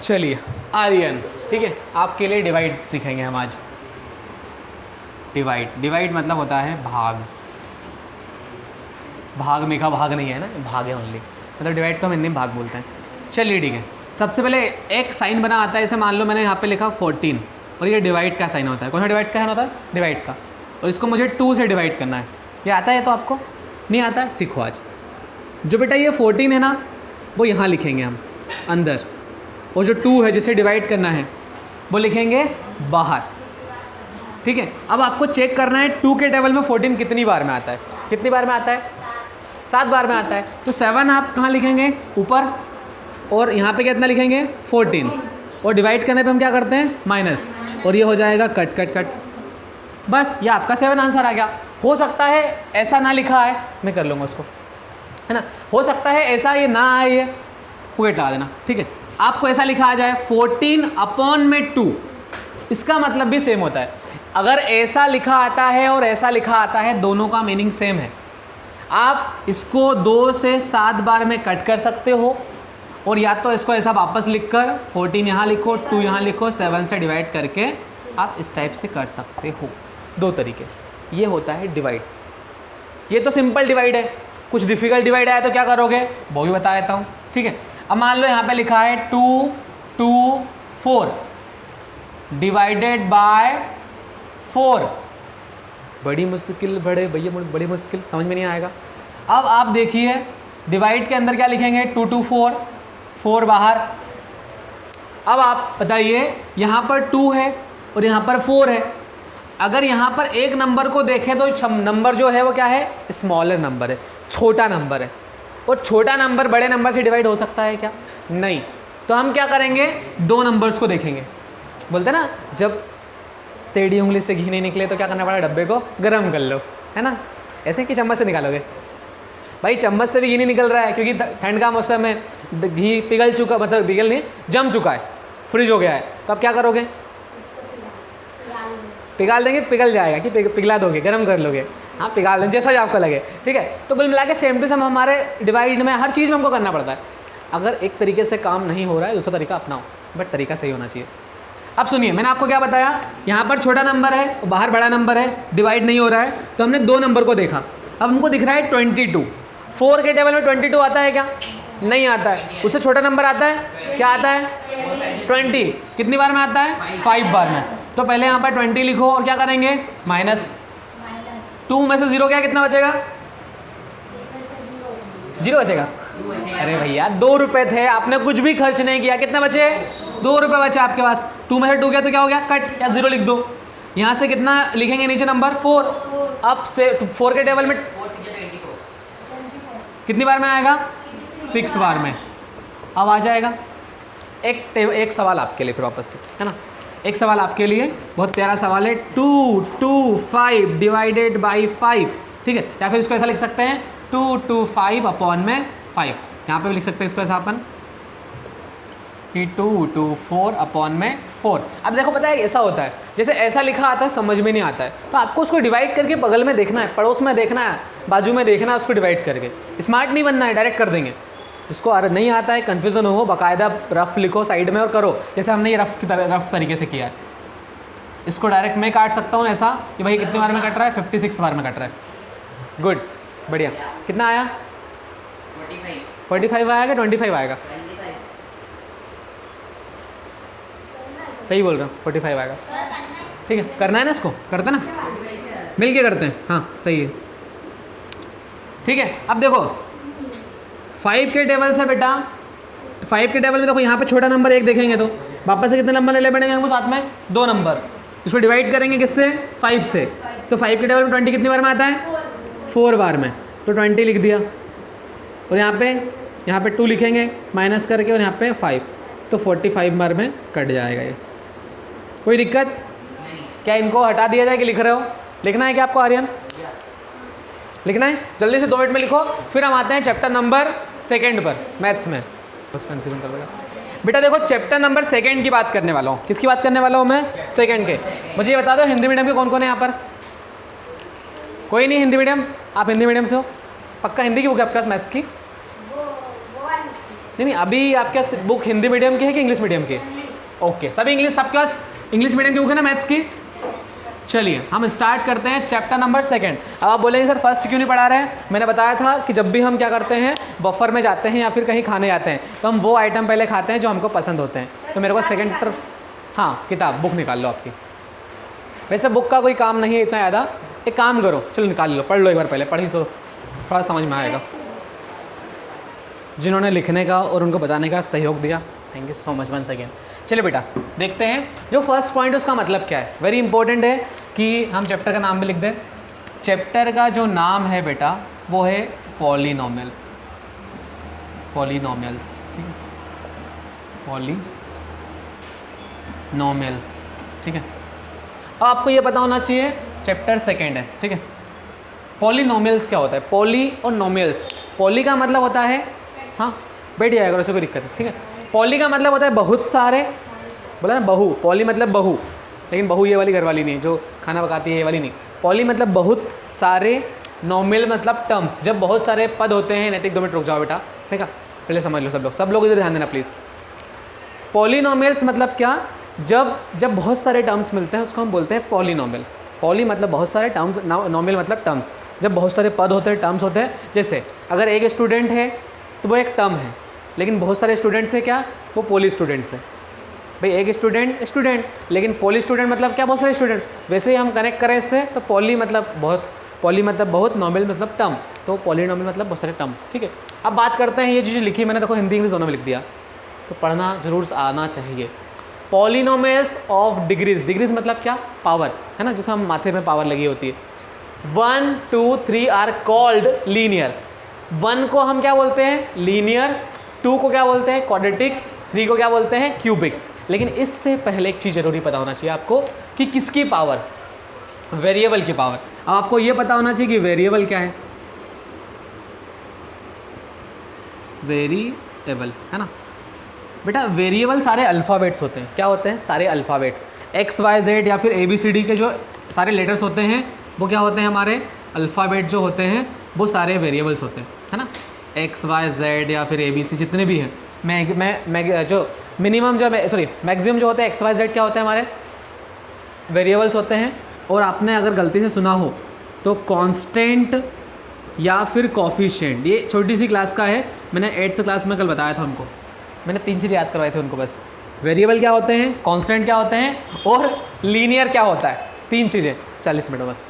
चलिए आर्यन, ठीक है, आपके लिए डिवाइड सीखेंगे हम आज। डिवाइड मतलब होता है भाग। भाग में का भाग नहीं है ना, भाग है ओनली, मतलब डिवाइड को हम हिंदी में भाग बोलते हैं। चलिए ठीक है, सबसे पहले एक साइन बना आता है, जैसे मान लो मैंने यहाँ पे लिखा 14 और ये डिवाइड का साइन होता है। कौन सा डिवाइड का साइन होता है? डिवाइड का। और इसको मुझे 2 से डिवाइड करना है। ये आता है तो आपको नहीं आता है, सीखो आज। जो बेटा ये 14 है ना, वो यहाँ लिखेंगे हम अंदर, और जो 2 है जिसे डिवाइड करना है वो लिखेंगे बाहर, ठीक है। अब आपको चेक करना है 2 के टेबल में 14 कितनी बार में आता है। कितनी बार में आता है? 7 बार में आता है। तो 7 आप कहाँ लिखेंगे? ऊपर, और यहाँ पे कितना लिखेंगे? 14, और डिवाइड करने पे हम क्या करते हैं? माइनस, और ये हो जाएगा कट कट कट। बस ये आपका 7 आंसर आ गया। हो सकता है ऐसा ना लिखा है, मैं कर लूँगा उसको, है ना। हो सकता है ऐसा ये ना आए, ये वो हटा देना, ठीक है। आपको ऐसा लिखा आ जाए 14/2, इसका मतलब भी सेम होता है। अगर ऐसा लिखा आता है और ऐसा लिखा आता है, दोनों का मीनिंग सेम है। आप इसको 2 से 7 बार में कट कर सकते हो, और या तो इसको ऐसा वापस लिखकर 14 यहाँ लिखो, 2 यहाँ लिखो, 7 से डिवाइड करके आप इस टाइप से कर सकते हो। 2 तरीके, ये होता है डिवाइड। ये तो सिंपल डिवाइड है। कुछ डिफिकल्ट डिवाइड आया तो क्या करोगे वो भी बता देता हूँ, ठीक है। अब मान लो यहाँ पे लिखा है 2, 2, 4 डिवाइडेड बाय 4। बड़ी मुश्किल, बड़े भैया बड़ी मुश्किल, समझ में नहीं आएगा। अब आप देखिए डिवाइड के अंदर क्या लिखेंगे? 2, 2, 4, 4 बाहर। अब आप बताइए यहाँ पर 2 है और यहाँ पर 4 है। अगर यहाँ पर एक नंबर को देखें तो नंबर जो है वो क्या है? स्मॉलर नंबर है, छोटा नंबर है। और छोटा नंबर बड़े नंबर से डिवाइड हो सकता है क्या? नहीं। तो हम क्या करेंगे? 2 नंबर्स को देखेंगे। बोलते ना, जब टेढ़ी उंगली से घी नहीं निकले तो क्या करना पड़ा? डब्बे को गर्म कर लो, है ना। ऐसे कि चम्मच से निकालोगे? भाई चम्मच से भी घी नहीं निकल रहा है, क्योंकि ठंड का मौसम है, घी पिघल चुका, मतलब पिघल नहीं, जम चुका है, फ्रिज हो गया है। तो अब क्या करोगे? पिघाल देंगे, पिघल जाएगा कि पिघला दोगे, गर्म कर लोगे? हाँ, पिघाल देंगे, जैसा भी आपको लगे, ठीक है। तो कुल मिला के सेम टू सेम हमारे डिवाइड में हर चीज़ में हमको करना पड़ता है। अगर एक तरीके से काम नहीं हो रहा है, दूसरा तरीका अपनाओ, बट तरीका सही होना चाहिए। अब सुनिए, मैंने आपको क्या बताया, यहाँ पर छोटा नंबर है और बाहर बड़ा नंबर है, डिवाइड नहीं हो रहा है, तो हमने 2 नंबर को देखा। अब हमको दिख रहा है 22। 4 के टेबल में 22 आता है क्या? नहीं आता है। उससे छोटा नंबर आता है, क्या आता है? 20। कितनी बार में आता है? 5 बार में। तो पहले यहाँ पर 20 लिखो और क्या करेंगे? माइनस 2 में से 0 क्या, कितना बचेगा? 0 बचेगा। अरे भैया 2 रुपये थे, आपने कुछ भी खर्च नहीं किया, कितने बचे? 2 रुपये बचे आपके पास। 2 में से 2 गया तो क्या हो गया? कट, या 0 लिख दो। यहाँ से कितना लिखेंगे नीचे नंबर? 4। अब से 4 के टेबल में कितनी बार में आएगा? 6 बार में। अब आ जाएगा। एक सवाल आपके लिए फिर वापस से, है ना। एक सवाल आपके लिए, बहुत प्यारा सवाल है। 2, 2, 5 डिवाइडेड बाई 5, ठीक है। या फिर इसको ऐसा लिख सकते हैं 2, 2, 5 अपॉन में 5। यहाँ पे भी लिख सकते हैं इसको ऐसा अपन कि 2, 2, 4 अपॉन में 4। अब देखो, पता है ऐसा होता है, जैसे ऐसा लिखा आता है समझ में नहीं आता है, तो आपको उसको डिवाइड करके बगल में देखना है, पड़ोस में देखना है, बाजू में देखना है, उसको डिवाइड करके। स्मार्ट नहीं बनना है, डायरेक्ट कर देंगे। जिसको नहीं आता है, कन्फ्यूज़न हो, बाकायदा रफ लिखो साइड में और करो, जैसे हमने ये रफ तरीके से किया है। इसको डायरेक्ट मैं काट सकता हूँ ऐसा कि भाई कितनी बार में कट रहा है? 56 बार में कट रहा है। गुड, बढ़िया। कितना आया? 45 आएगा, 25 आएगा? सही बोल रहा हूँ, 45 आएगा, ठीक है। करना है ना, इसको करते ना, मिल के करते हैं, हाँ सही है, ठीक है। अब देखो 5 के टेबल से बेटा, 5 के टेबल में देखो यहाँ पे छोटा नंबर 1 देखेंगे तो वापस से कितने नंबर ले पड़ेंगे हमको? साथ में 2 नंबर। इसको डिवाइड करेंगे किससे? 5 से। तो 5 के टेबल में 20 कितनी बार में आता है? 4 बार में। तो 20 लिख दिया, और यहाँ पे 2 लिखेंगे माइनस करके, और यहाँ पे 5, तो 45 बार में कट जाएगा ये। कोई दिक्कत नहीं? क्या इनको हटा दिया जाए कि लिख रहे हो? लिखना है क्या आपको आर्यन? लिखना है? जल्दी से 2 मिनट में लिखो। फिर हम आते हैं चैप्टर नंबर 2 पर, मैथ्स में। बस कन्फ्यूजन कर देगा बेटा। देखो चैप्टर नंबर 2 की बात करने वाला हूँ। किसकी बात करने वाला हूँ मैं? 2 के। मुझे ये बता दो, हिंदी मीडियम के कौन कौन है यहाँ पर? कोई नहीं हिंदी मीडियम? आप हिंदी मीडियम से हो? पक्का हिंदी की बुक है आपके पास मैथ्स की? नहीं अभी आपके बुक हिंदी मीडियम की है कि इंग्लिश मीडियम की? ओके, सभी इंग्लिश, सब क्लास इंग्लिश मीडियम की बुक है ना मैथ्स की? चलिए हम स्टार्ट करते हैं चैप्टर नंबर 2। अब आप बोलेंगे सर फर्स्ट क्यों नहीं पढ़ा रहे हैं? मैंने बताया था कि जब भी हम क्या करते हैं, बफर में जाते हैं या फिर कहीं खाने जाते हैं, तो हम वो आइटम पहले खाते हैं जो हमको पसंद होते हैं। तो मेरे को सेकेंड तरफ, हाँ किताब बुक निकाल लो आपकी। वैसे बुक का कोई काम नहीं है इतना ज़्यादा, एक काम करो, चलो निकाल लो, पढ़ लो एक बार पहले, पढ़ी तो थोड़ा समझ में आएगा। जिन्होंने लिखने का और उनको बताने का सहयोग दिया, thank you so much once again. चलिए बेटा देखते हैं जो फर्स्ट पॉइंट उसका मतलब क्या है। वेरी इंपॉर्टेंट है कि हम चैप्टर का नाम भी लिख दें। चैप्टर का जो नाम है बेटा वो है पॉलिनोमियल, पॉलिनोमियल्स, ठीक है, पॉलिनोमियल्स, ठीक है। अब आपको ये पता होना चाहिए चैप्टर 2 है, ठीक है। पॉलिनोमियल्स क्या होता है? पॉली और नोमियल्स, पॉली का मतलब होता है, हाँ बैठ जाएगा वैसे कोई दिक्कत नहीं, ठीक है। पॉली का मतलब होता है बहुत सारे, बोला ना बहु, पॉली मतलब बहु, लेकिन बहु ये वाली घर वाली नहीं जो खाना पकाती है, ये वाली नहीं। पॉली मतलब बहुत सारे, नोमियल मतलब टर्म्स, जब बहुत सारे पद होते हैं। नैतिक 2 मिनट रुक जाओ बेटा, ठीक है, पहले समझ लो सब लोग इधर ध्यान देना प्लीज़। पॉलिनोमियल्स मतलब क्या? जब बहुत सारे टर्म्स मिलते हैं उसको हम बोलते हैं पॉलिनोमियल। पॉली मतलब बहुत सारे टर्म्स, नोमियल मतलब टर्म्स, जब बहुत सारे पद होते हैं, टर्म्स होते हैं। जैसे अगर एक स्टूडेंट है तो वो एक टर्म है, लेकिन बहुत सारे स्टूडेंट्स हैं क्या, वो पॉली स्टूडेंट्स हैं। भाई एक स्टूडेंट, लेकिन पॉली स्टूडेंट मतलब क्या, बहुत सारे स्टूडेंट। वैसे ही हम कनेक्ट करें इससे तो पॉली मतलब बहुत, नोमियल मतलब टर्म, तो पॉलिनोमियल मतलब बहुत सारे टर्म्स, ठीक है। अब बात करते हैं ये चीज़ लिखी मैंने, देखो हिंदी इंग्लिश दोनों में लिख दिया, तो पढ़ना जरूर आना चाहिए। पॉलिनोमियल्स ऑफ डिग्रीज मतलब क्या, पावर, है ना, जैसे हम माथे में पावर लगी होती है। 1, 2, 3 आर कॉल्ड लीनियर। 1 को हम क्या बोलते हैं, लीनियर। 2 को क्या बोलते हैं, क्वाड्रेटिक। 3 को क्या बोलते हैं, क्यूबिक। लेकिन इससे पहले एक चीज़ जरूरी पता होना चाहिए आपको कि किसकी पावर, वेरिएबल की पावर। अब आपको ये पता होना चाहिए कि वेरिएबल क्या है, वेरिएबल, है ना बेटा। वेरिएबल सारे अल्फ़ाबेट्स होते हैं, क्या होते हैं, सारे अल्फ़ाबेट्स। XYZ या फिर ABCD के जो सारे लेटर्स होते हैं वो क्या होते हैं, हमारे अल्फ़ाबेट जो होते हैं वो सारे वेरिएबल्स होते हैं, है ना। XYZ या फिर ABC जितने भी हैं, मैं जो मिनिमम जो मैक्सिमम जो होते हैं XYZ क्या होते हैं, हमारे वेरिएबल्स होते हैं। और आपने अगर गलती से सुना हो तो कांस्टेंट या फिर कॉफिशिएंट, ये छोटी सी क्लास का है, मैंने 8th क्लास में कल बताया था उनको, मैंने 3 चीज़ याद करवाए थे उनको बस। वेरिएबल क्या होते हैं, कांस्टेंट क्या होते हैं, और लीनियर क्या होता है। 3 चीज़ें 40 मिनट बस,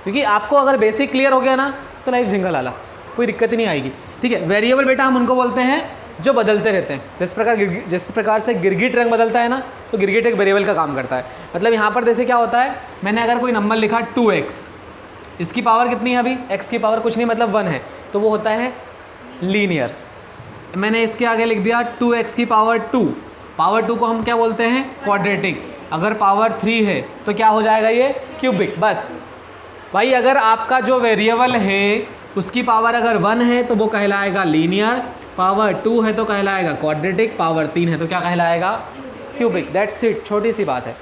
क्योंकि आपको अगर बेसिक क्लियर हो गया ना तो लाइफ जिंगल आला, कोई दिक्कत ही नहीं आएगी, ठीक है। वेरिएबल बेटा हम उनको बोलते हैं जो बदलते रहते हैं। जिस प्रकार से गिरगिट रंग बदलता है ना, तो गिरगिट एक वेरिएबल का काम करता है। मतलब यहाँ पर जैसे क्या होता है, मैंने अगर कोई नंबर लिखा 2x, इसकी पावर कितनी है, अभी x की पावर कुछ नहीं मतलब 1 है, तो वो होता है लीनियर। मैंने इसके आगे लिख दिया 2x की पावर 2, पावर 2 को हम क्या बोलते हैं, क्वाड्रेटिक। अगर पावर 3 है तो क्या हो जाएगा, ये क्यूबिक। बस भाई अगर आपका जो वेरिएबल है उसकी पावर अगर 1 है तो वो कहलाएगा लीनियर, पावर 2 है तो कहलाएगा क्वाड्रेटिक, पावर 3 है तो क्या कहलाएगा, क्यूबिक। दैट्स इट, छोटी सी बात है।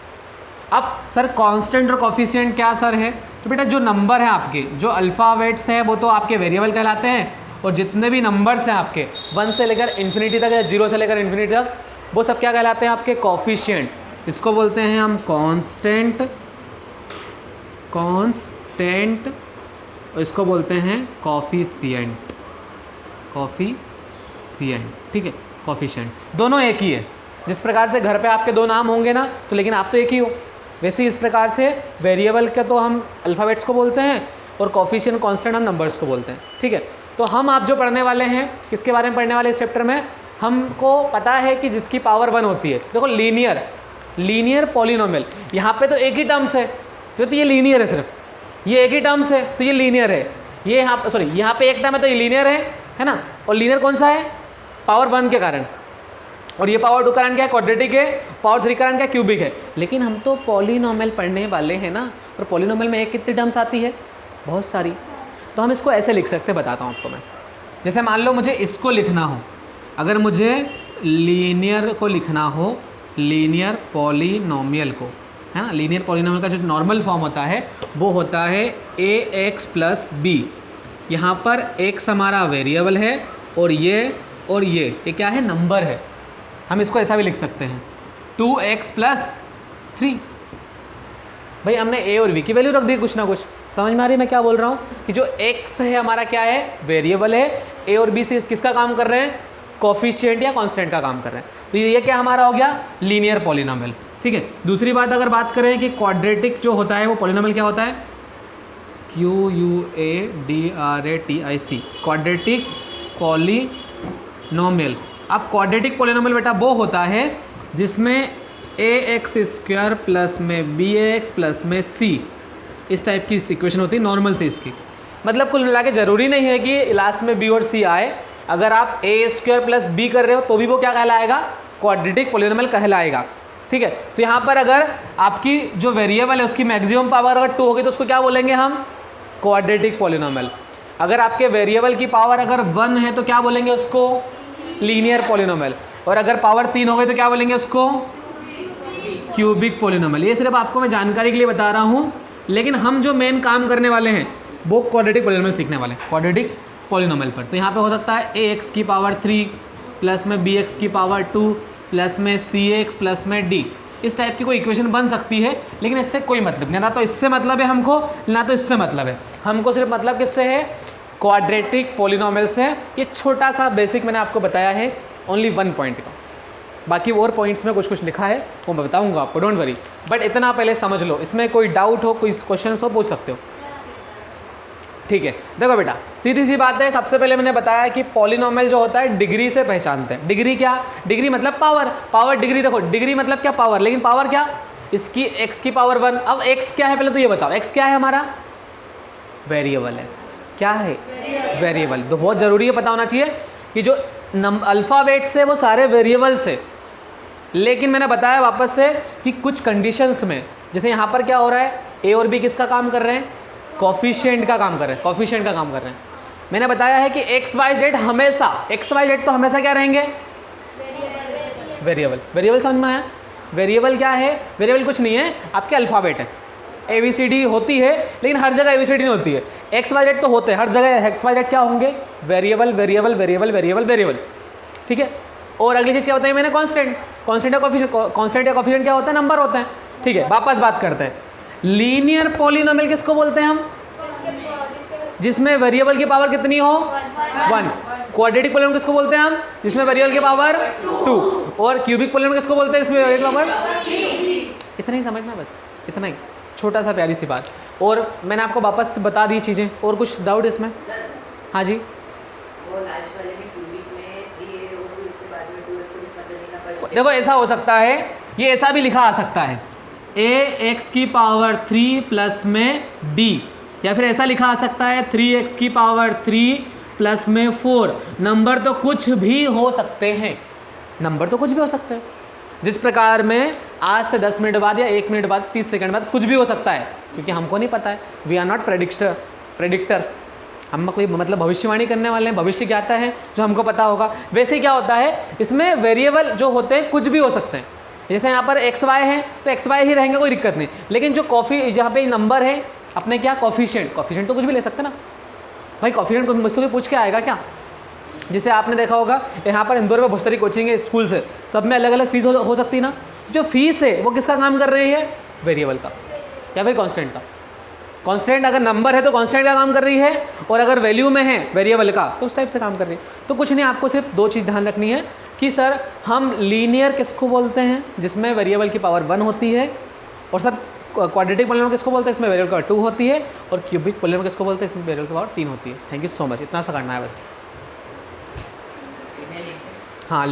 अब सर कांस्टेंट और कॉफिशिएंट क्या सर है, तो बेटा जो नंबर है आपके, जो अल्फ़ाबेट्स हैं वो तो आपके वेरिएबल कहलाते हैं, और जितने भी नंबर्स हैं आपके 1 से लेकर इन्फिनिटी तक या 0 से लेकर इन्फिनिटी तक, वो सब क्या कहलाते हैं, आपके कॉफिशिएंट। इसको बोलते हैं हम कांस्टेंट, इसको बोलते हैं कॉफिशिएंट, ठीक है, कॉफिशिएंट। दोनों एक ही है। जिस प्रकार से घर पे आपके 2 नाम होंगे ना, तो लेकिन आप तो एक ही हो, वैसे ही इस प्रकार से वेरिएबल के तो हम अल्फ़ाबेट्स को बोलते हैं और कॉफिशिएंट कांस्टेंट हम नंबर्स को बोलते हैं, ठीक है। तो हम आप जो पढ़ने वाले हैं, किसके बारे में पढ़ने वाले इस चैप्टर में, हमको पता है कि जिसकी पावर 1 होती है। देखो लीनियर पॉलिनोमियल, यहाँ पे तो एक ही टर्म्स है, तो ये लीनियर है, सिर्फ ये एक ही टर्म्स है तो ये लीनियर है। ये यहाँ पे एक टर्म है तो ये लीनियर है ना। और लीनियर कौन सा है, पावर 1 के कारण, और ये पावर 2 कारण क्या है, क्वाड्रेटिक है, पावर 3 कारण क्या, क्यूबिक है। लेकिन हम तो पॉलिनोमियल पढ़ने वाले हैं ना, और पॉलिनोमियल में एक कितनी टर्म्स आती है, बहुत सारी। तो हम इसको ऐसे लिख सकते हैं, बताता हूँ आपको मैं। जैसे मान लो मुझे इसको लिखना हो, अगर मुझे लीनियर को लिखना हो, लीनियर पॉलिनोमियल को, है ना, लीनियर पॉलिनोमियल का जो नॉर्मल फॉर्म होता है वो होता है ax + b। यहाँ पर x हमारा वेरिएबल है और ये और ये क्या है, नंबर है। हम इसको ऐसा भी लिख सकते हैं 2x + 3। भाई हमने a और b की वैल्यू रख दी कुछ ना कुछ। समझ में आ रही है मैं क्या बोल रहा हूँ कि जो x है हमारा क्या है, वेरिएबल है। a और b से किसका काम कर रहे हैं, कोफिशिएंट या कांस्टेंट का काम कर रहे हैं। तो ये क्या हमारा हो गया, लीनियर पॉलिनोमियल। ठीक है, दूसरी बात अगर बात करें कि क्वाड्रेटिक जो होता है वो पॉलिनोमियल क्या होता है, QUADRATIC, क्वाड्रेटिक पॉलिनोमियल। अब क्वाड्रेटिक पॉलिनोमियल बेटा वो होता है जिसमें ax² प्लस में bx प्लस में c इस टाइप की इक्वेशन होती है नॉर्मल से इसकी। मतलब कुल मिला के ज़रूरी नहीं है कि लास्ट में b और c आए। अगर आप a² प्लस b कर रहे हो तो भी वो क्या कहलाएगा, क्वाड्रेटिक पॉलिनोमियल कहलाएगा। ठीक है, तो यहाँ पर अगर आपकी जो वेरिएबल है उसकी मैक्सिमम पावर अगर 2 होगी तो उसको क्या बोलेंगे हम, क्वाड्रेटिक पॉलिनोमियल। अगर आपके वेरिएबल की पावर अगर 1 है तो क्या बोलेंगे उसको, लीनियर पॉलिनोमियल। और अगर पावर 3 हो गई तो क्या बोलेंगे उसको, क्यूबिक पॉलिनोमियल। ये सिर्फ आपको मैं जानकारी के लिए बता रहा हूँ, लेकिन हम जो मेन काम करने वाले हैं वो क्वाड्रेटिक पॉलिनोमियल सीखने वाले हैं, क्वाड्रेटिक पॉलिनोमियल पर। तो यहाँ पे हो सकता है ax की पावर 3 प्लस में bx की पावर 2 प्लस में cx प्लस में d, इस टाइप की कोई इक्वेशन बन सकती है। लेकिन इससे कोई मतलब नहीं, ना तो इससे मतलब है हमको, ना तो इससे मतलब है हमको। सिर्फ मतलब किससे है, क्वाड्रेटिक पॉलिनोमियल से। ये छोटा सा बेसिक मैंने आपको बताया है, ओनली 1 पॉइंट का। बाकी और पॉइंट्स में कुछ कुछ लिखा है वो मैं बताऊंगा आपको, डोंट वरी। बट इतना पहले समझ लो, इसमें कोई डाउट हो, कोई क्वेश्चन हो, पूछ सकते हो। ठीक है, देखो बेटा सीधी सी बात है। सबसे पहले मैंने बताया कि पॉलिनोमियल जो होता है डिग्री से पहचानते हैं। डिग्री क्या, डिग्री मतलब पावर। पावर डिग्री, देखो डिग्री मतलब क्या, पावर। लेकिन पावर क्या, इसकी x की पावर 1। अब x क्या है पहले तो ये बताओ, x क्या है हमारा, वेरिएबल है। क्या है, वेरिएबल। तो बहुत ज़रूरी है पता होना चाहिए कि जो अल्फ़ाबेट्स है वो सारे वेरिएबल्स है। लेकिन मैंने बताया वापस से कि कुछ कंडीशंस में, जैसे यहाँ पर क्या हो रहा है, a और b किसका काम कर रहे हैं, कोफिशिएंट का काम कर रहे हैं, कोफिशिएंट का काम कर रहे हैं। मैंने बताया है कि एक्स वाई जेड हमेशा, एक्स वाई जेड तो हमेशा क्या रहेंगे, वेरिएबल। वेरिएबल समझ में आया, वेरिएबल क्या है, वेरिएबल कुछ नहीं है, आपके अल्फ़ाबेट है। ABCD होती है लेकिन हर जगह ABCD नहीं होती है। एक्स वाई जेड तो होते हैं हर जगह, एक्स वाई जेड क्या होंगे, variable variable variable variable variable. ठीक है, और अगली चीज़ क्या बताई मैंने, कांस्टेंट। कांस्टेंट या कोफिशिएंट, कांस्टेंट या कोफिशिएंट क्या होता है, नंबर होता है। ठीक है, वापस बात करते हैं। लीनियर पॉलिनोमियल किसको बोलते हैं हम, जिसमें वेरिएबल की पावर कितनी हो, 1। क्वाड्रेटिक पॉलिनोमियल किसको बोलते हैं हम, जिसमें वेरिएबल की पावर 2। और क्यूबिक पॉलिनोमियल किसको बोलते हैं, इसमें वेरिएबल की पावर 3। इतना ही समझना, बस इतना ही, छोटा सा प्यारी सी बात। और मैंने आपको वापस बता दी चीज़ें। और कुछ डाउट इसमें, हाँ जी। देखो ऐसा हो सकता है, ये ऐसा भी लिखा आ सकता है, ax की पावर 3 प्लस में d, या फिर ऐसा लिखा आ सकता है 3x की पावर 3 प्लस में 4। नंबर तो कुछ भी हो सकते हैं, नंबर तो कुछ भी हो सकते हैं। जिस प्रकार में आज से 10 मिनट बाद या 1 मिनट बाद 30 सेकंड बाद कुछ भी हो सकता है, क्योंकि हमको नहीं पता है। We are not predictor. हम कोई मतलब भविष्यवाणी करने वाले हैं, भविष्य क्या आता है जो हमको पता होगा। वैसे क्या होता है, इसमें वेरिएबल जो होते हैं कुछ भी हो सकते हैं। जैसे यहाँ पर एक्स वाई है तो एक्स वाई ही रहेंगे, कोई दिक्कत नहीं। लेकिन जो जहाँ पे नंबर है अपने क्या, कोफिशिएंट, कोफिशिएंट तो कुछ भी ले सकते हैं ना भाई। कोफिशिएंट मुझसे भी पूछ के आएगा क्या, जिसे आपने देखा होगा यहाँ पर इंदौर में बहुत सारी कोचिंग है, स्कूल से, सब में अलग अलग फीस हो सकती है ना। जो फीस है वो किसका काम कर रही है, वेरिएबल का या फिर कांस्टेंट का। कांस्टेंट अगर नंबर है तो कांस्टेंट का काम कर रही है, और अगर वैल्यू में है वेरिएबल का तो उस टाइप से काम कर रही है। तो कुछ नहीं, आपको सिर्फ 2 चीज़ ध्यान रखनी है कि सर हम लीनियर किसको बोलते हैं, जिसमें वेरिएबल की पावर 1 होती है, और सर क्वाड्रेटिक पॉलिनोमियल किसको बोलते हैं, इसमें वेरिएबल की पावर 2 होती है, और क्यूबिक पॉलिनोमियल किसको बोलते हैं, इसमें वेरिएबल की पावर 3 होती है। थैंक यू सो मच, इतना सा करना है बस।